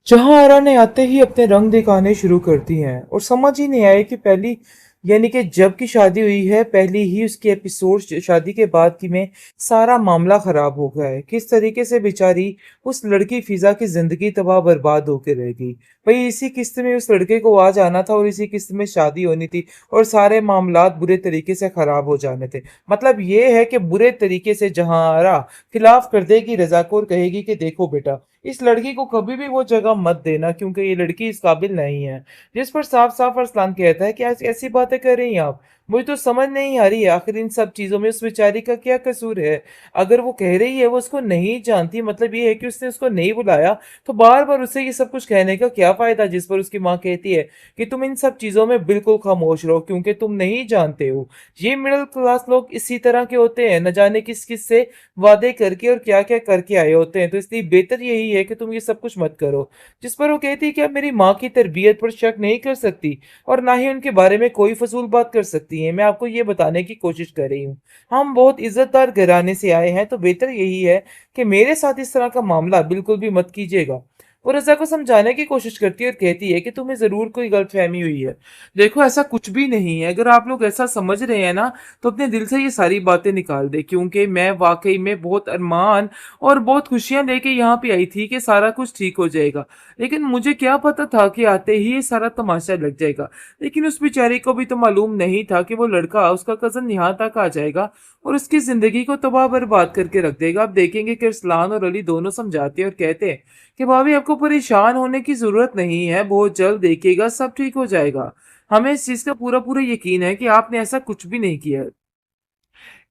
जहां आरा ने आते ही अपने रंग दिखाने शुरू कर दिए हैं और समझ ही नहीं आया कि पहली यानी कि जब की शादी हुई है पहली ही उसके एपिसोड शादी के बाद की में सारा मामला खराब हो गया है। किस तरीके से बेचारी उस लड़की फिजा की जिंदगी तबाह बर्बाद होकर रह गई। भाई इसी किस्त में उस लड़के को आ जाना था और इसी किस्त में शादी होनी थी और सारे मामलात बुरे तरीके से खराब हो जाने थे। मतलब ये है कि बुरे तरीके से जहां आरा खिलाफ कर देगी रजा को और कहेगी कि देखो बेटा इस लड़की को कभी भी वो जगह मत देना क्योंकि ये लड़की इस काबिल नहीं है। जिस पर साफ साफ अरसलान कहता है कि आज ऐसी बातें कर रही हैं आप। मुझे तो समझ नहीं आ रही है आखिर इन सब चीजों में उस बेचारी का क्या कसूर है। अगर वो कह रही है वो उसको नहीं जानती मतलब ये है कि उसने उसको नहीं बुलाया तो बार बार उसे ये सब कुछ कहने का क्या फायदा। जिस पर उसकी माँ कहती है कि तुम इन सब चीजों में बिल्कुल खामोश रहो क्योंकि तुम नहीं जानते हो ये मिडिल क्लास लोग इसी तरह के होते हैं, न जाने किस किस से वादे करके और क्या क्या करके आए होते हैं। तो इसलिए बेहतर यही है कि तुम ये सब कुछ मत करो। जिस पर वो कहती है कि आप मेरी माँ की तरबियत पर शक नहीं कर सकती और ना ही उनके बारे में कोई फजूल बात कर सकती हैं। मैं आपको ये बताने की कोशिश कर रही हूँ हम बहुत इज्जतदार घराने से आए हैं तो बेहतर यही है कि मेरे साथ इस तरह का मामला बिल्कुल भी मत कीजिएगा। वो रजा को समझाने की कोशिश करती है और कहती है कि तुम्हें जरूर कोई गलतफहमी हुई है। देखो ऐसा कुछ भी नहीं है। अगर आप लोग ऐसा समझ रहे हैं ना तो अपने दिल से ये सारी बातें निकाल दे क्योंकि मैं वाकई में बहुत अरमान और बहुत खुशियां लेके यहाँ पे आई थी कि सारा कुछ ठीक हो जाएगा। लेकिन मुझे क्या पता था कि आते ही ये सारा तमाशा लग जाएगा। लेकिन उस बेचारी को भी तो मालूम नहीं था कि वो लड़का उसका कजन यहाँ तक आ जाएगा और उसकी जिंदगी को तबाह बर्बाद करके रख देगा। आप देखेंगे कि अरसलान और अली दोनों समझाते हैं और कहते हैं कि भाभी आपको परेशान होने की जरूरत नहीं है, बहुत जल्द देखिएगा सब ठीक हो जाएगा। हमें इस चीज का पूरा पूरा यकीन है कि आपने ऐसा कुछ भी नहीं किया है।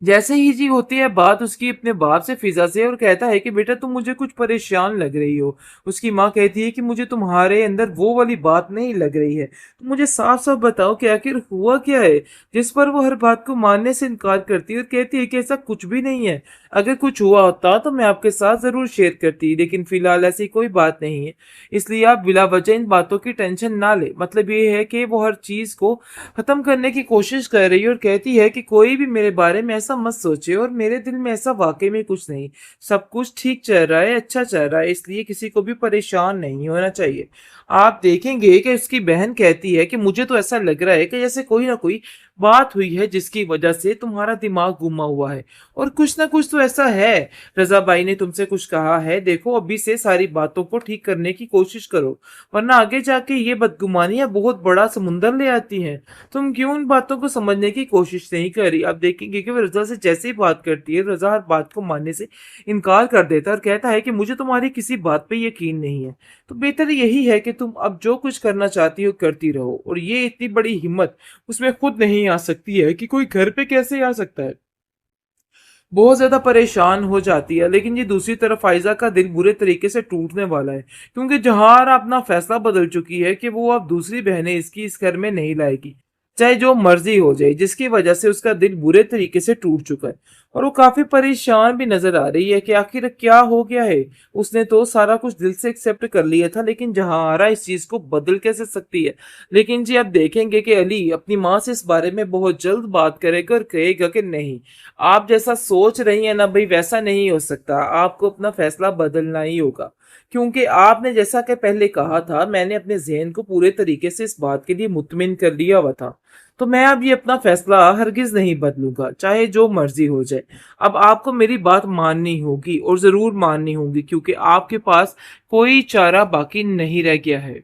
जैसे ही जी होती है बात उसकी अपने बाप से फिजा से और कहता है कि बेटा तुम मुझे कुछ परेशान लग रही हो। उसकी माँ कहती है कि मुझे तुम्हारे अंदर वो वाली बात नहीं लग रही है, तो मुझे साफ साफ बताओ कि आखिर हुआ क्या है। जिस पर वो हर बात को मानने से इनकार करती है और कहती है कि ऐसा कुछ भी नहीं है। अगर कुछ हुआ होता तो मैं आपके साथ जरूर शेयर करती, लेकिन फिलहाल ऐसी कोई बात नहीं है। इसलिए आप बिला वजह इन बातों की टेंशन ना ले। मतलब ये है कि वो हर चीज को खत्म करने की कोशिश कर रही है और कहती है कि कोई भी मेरे बारे में ऐसा मत सोचे और मेरे दिल में ऐसा वाकई में कुछ नहीं। सब कुछ ठीक चल रहा है, अच्छा चल रहा है, इसलिए किसी को भी परेशान नहीं होना चाहिए। आप देखेंगे कि उसकी बहन कहती है कि मुझे तो ऐसा लग रहा है कि जैसे कोई ना कोई बात हुई है जिसकी वजह से तुम्हारा दिमाग गुमा हुआ है और कुछ ना कुछ तो ऐसा है। रजा भाई ने तुमसे कुछ कहा है, देखो अभी से सारी बातों को ठीक करने की कोशिश करो वरना आगे जाके ये बदगुमानियां बहुत बड़ा समुंदर ले आती हैं। तुम क्यों उन बातों को समझने की कोशिश नहीं कर रही। आप देखेंगे कि वो रजा से जैसे ही बात करती है रजा हर बात को मानने से इनकार कर देता है और कहता है कि मुझे तुम्हारी किसी बात पे यकीन नहीं है। तो बेहतर यही है कि तुम अब जो कुछ करना चाहती हो करती रहो। और ये इतनी बड़ी हिम्मत उसमें खुद नहीं आ सकती है कि कोई घर पे कैसे आ सकता है। बहुत ज्यादा परेशान हो जाती है। लेकिन ये दूसरी तरफ फाइजा का दिल बुरे तरीके से टूटने वाला है क्योंकि जहार अपना फैसला बदल चुकी है कि वो अब दूसरी बहनें इसकी इस घर में नहीं लाएगी, चाहे जो मर्जी हो जाए, जिसकी वजह से उसका दिल बुरे तरीके से टूट चुका है। और वो काफी परेशान भी नजर आ रही है कि आखिर क्या हो गया है। उसने तो सारा कुछ दिल से एक्सेप्ट कर लिया था, लेकिन जहारा इस चीज को बदल कैसे सकती है। लेकिन जी आप देखेंगे कि अली अपनी माँ से इस बारे में बहुत जल्द बात करेगा और कहेगा कि नहीं, आप जैसा सोच रही हैं ना भाई वैसा नहीं हो सकता, आपको अपना फैसला बदलना ही होगा। क्योंकि आपने जैसा कि पहले कहा था, मैंने अपने जहन को पूरे तरीके से इस बात के लिए मुतमिन कर लिया हुआ था, तो मैं अब ये अपना फैसला हरगिज नहीं बदलूंगा, चाहे जो मर्जी हो जाए। अब आपको मेरी बात माननी होगी और जरूर माननी होगी क्योंकि आपके पास कोई चारा बाकी नहीं रह गया है।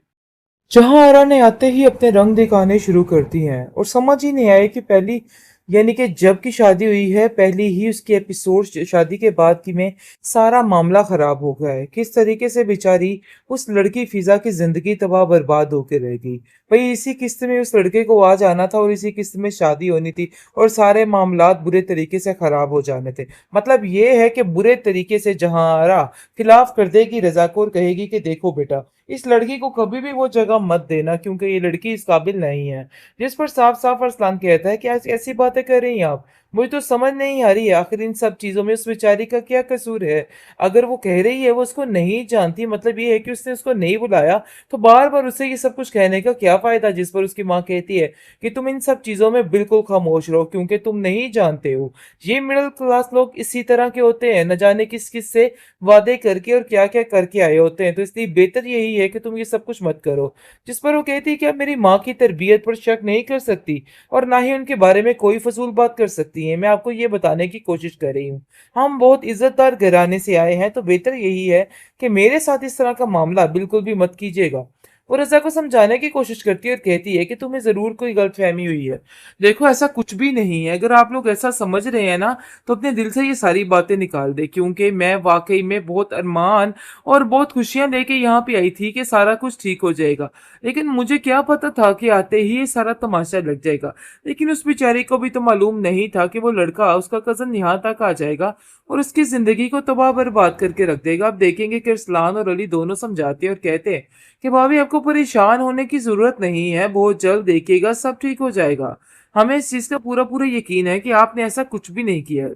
जहां आरा ने आते ही अपने रंग दिखाने शुरू कर दिए हैं और समझ ही नहीं आया कि पहली यानी कि जब की शादी हुई है पहली ही उसके एपिसोड शादी के बाद की में सारा मामला खराब हो गया है। किस तरीके से बेचारी उस लड़की फिजा की जिंदगी तबाह बर्बाद होकर रह गई। भाई इसी किस्त में उस लड़के को आ जाना था और इसी किस्त में शादी होनी थी और सारे मामलात बुरे तरीके से खराब हो जाने थे। मतलब ये है कि बुरे तरीके से जहां आरा खिलाफ कर देगी रजा को और कहेगी कि देखो बेटा इस लड़की को कभी भी वो जगह मत देना क्योंकि ये लड़की इस काबिल नहीं है। जिस पर साफ साफ अरसलान कहता है कि आज ऐसी बातें कर रही हैं आप। मुझे तो समझ नहीं आ रही है आखिर इन सब चीजों में उस बेचारी का क्या कसूर है। अगर वो कह रही है वो उसको नहीं जानती मतलब ये है कि उसने उसको नहीं बुलाया तो बार बार उसे ये सब कुछ कहने का क्या फायदा। जिस पर उसकी माँ कहती है कि तुम इन सब चीजों में बिल्कुल खामोश रहो क्योंकि तुम नहीं जानते हो ये मिडिल क्लास लोग इसी तरह के होते हैं, न जाने किस किस से वादे करके और क्या क्या करके आए होते हैं। तो इसलिए बेहतर यही है कि तुम ये सब कुछ मत करो। जिस पर वो कहती है कि आप मेरी माँ की तरबियत पर शक नहीं कर सकती और ना ही उनके बारे में कोई फजूल बात कर सकती हैं। मैं आपको ये बताने की कोशिश कर रही हूँ, हम बहुत इज्जतदार घराने से आए हैं, तो बेहतर यही है कि मेरे साथ इस तरह का मामला बिल्कुल भी मत कीजिएगा। वो रज़ा को समझाने की कोशिश करती है और कहती है कि तुम्हें ज़रूर कोई गलतफ़हमी हुई है। देखो, ऐसा कुछ भी नहीं है। अगर आप लोग ऐसा समझ रहे हैं ना, तो अपने दिल से ये सारी बातें निकाल दें, क्योंकि मैं वाक़ई में बहुत अरमान और बहुत खुशियाँ लेके यहाँ पे आई थी कि सारा कुछ ठीक हो जाएगा। लेकिन मुझे क्या पता था कि आते ही ये सारा तमाशा लग जाएगा। लेकिन उस बेचारी को भी तो मालूम नहीं था कि वो लड़का, उसका कज़न यहाँ तक आ जाएगा और उसकी ज़िंदगी को तबाह बर्बाद करके रख देगा। आप देखेंगे कि अरसलान और अली दोनों समझाते हैं और कहते हैं कि भाभी, आपको परेशान होने की ज़रूरत नहीं है, बहुत जल्द देखिएगा सब ठीक हो जाएगा। हमें इस चीज़ का पूरा-पूरा यकीन है कि आपने ऐसा कुछ भी नहीं किया है।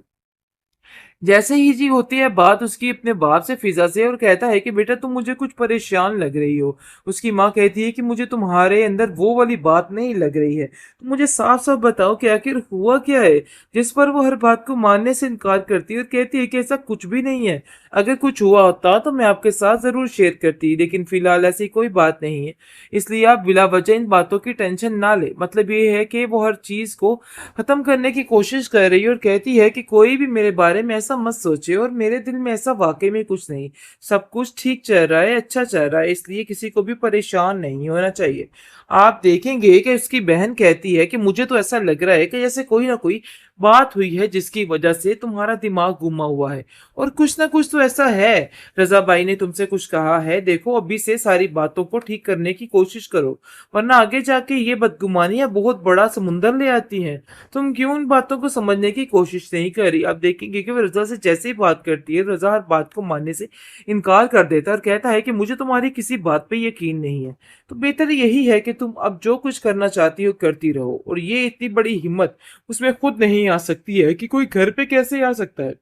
जैसे ही जी होती है बात उसकी अपने बाप से फिजा से, और कहता है कि बेटा तुम मुझे कुछ परेशान लग रही हो। उसकी माँ कहती है कि मुझे तुम्हारे अंदर वो वाली बात नहीं लग रही है, तो मुझे साफ साफ बताओ कि आखिर हुआ क्या है। जिस पर वो हर बात को मानने से इनकार करती है और कहती है कि ऐसा कुछ भी नहीं है। अगर कुछ हुआ होता तो मैं आपके साथ जरूर शेयर करती, लेकिन फिलहाल ऐसी कोई बात नहीं है। इसलिए आप बिला वजह इन बातों की टेंशन ना ले। मतलब ये है कि वो हर चीज को खत्म करने की कोशिश कर रही है और कहती है कि कोई भी मेरे बारे में ऐसा मत सोचे, और मेरे दिल में ऐसा वाकई में कुछ नहीं। सब कुछ ठीक चल रहा है, अच्छा चल रहा है, इसलिए किसी को भी परेशान नहीं होना चाहिए। आप देखेंगे कि उसकी बहन कहती है कि मुझे तो ऐसा लग रहा है कि जैसे कोई ना कोई बात हुई है जिसकी वजह से तुम्हारा दिमाग गुमा हुआ है, और कुछ ना कुछ तो ऐसा है। रजा भाई ने तुमसे कुछ कहा है, देखो अभी से सारी बातों को ठीक करने की कोशिश करो, वरना आगे जाके ये बदगुमानियां बहुत बड़ा समुंदर ले आती हैं। तुम क्यों उन बातों को समझने की कोशिश नहीं कर रही? आप देखेंगे कि वो रजा से जैसे ही बात करती है, रजा हर बात को मानने से इनकार कर देता है और कहता है कि मुझे तुम्हारी किसी बात पे यकीन नहीं है। तो बेहतर यही है कि तुम अब जो कुछ करना चाहती हो करती रहो, और ये इतनी बड़ी हिम्मत उसमें खुद नहीं आ सकती है कि कोई घर पे कैसे आ सकता है।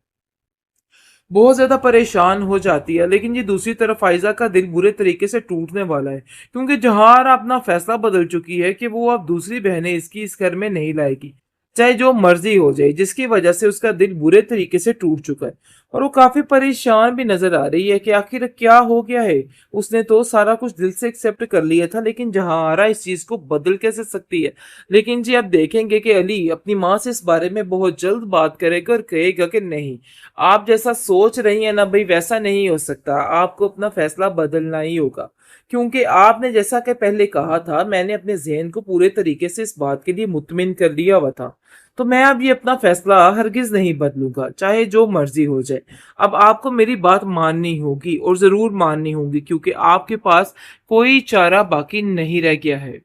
बहुत ज्यादा परेशान हो जाती है। लेकिन ये दूसरी तरफ फाइजा का दिल बुरे तरीके से टूटने वाला है, क्योंकि जहारा अपना फैसला बदल चुकी है कि वो अब दूसरी बहनें इसकी इस घर में नहीं लाएगी, चाहे जो मर्जी हो जाए, जिसकी वजह से उसका दिल बुरे तरीके से टूट चुका है। और वो काफी परेशान भी नजर आ रही है कि आखिर क्या हो गया है। उसने तो सारा कुछ दिल से एक्सेप्ट कर लिया था, लेकिन जहारा इस चीज को बदल कैसे सकती है। लेकिन जी आप देखेंगे कि अली अपनी माँ से इस बारे में बहुत जल्द बात करेगा और कहेगा कि नहीं, आप जैसा सोच रही हैं ना भाई, वैसा नहीं हो सकता, आपको अपना फैसला बदलना ही होगा। क्योंकि आपने जैसा कि पहले कहा था, मैंने अपने जहन को पूरे तरीके से इस बात के लिए मुतमिन कर लिया हुआ था, तो मैं अब ये अपना फैसला हरगिज नहीं बदलूंगा, चाहे जो मर्जी हो जाए। अब आपको मेरी बात माननी होगी और जरूर माननी होगी, क्योंकि आपके पास कोई चारा बाकी नहीं रह गया है।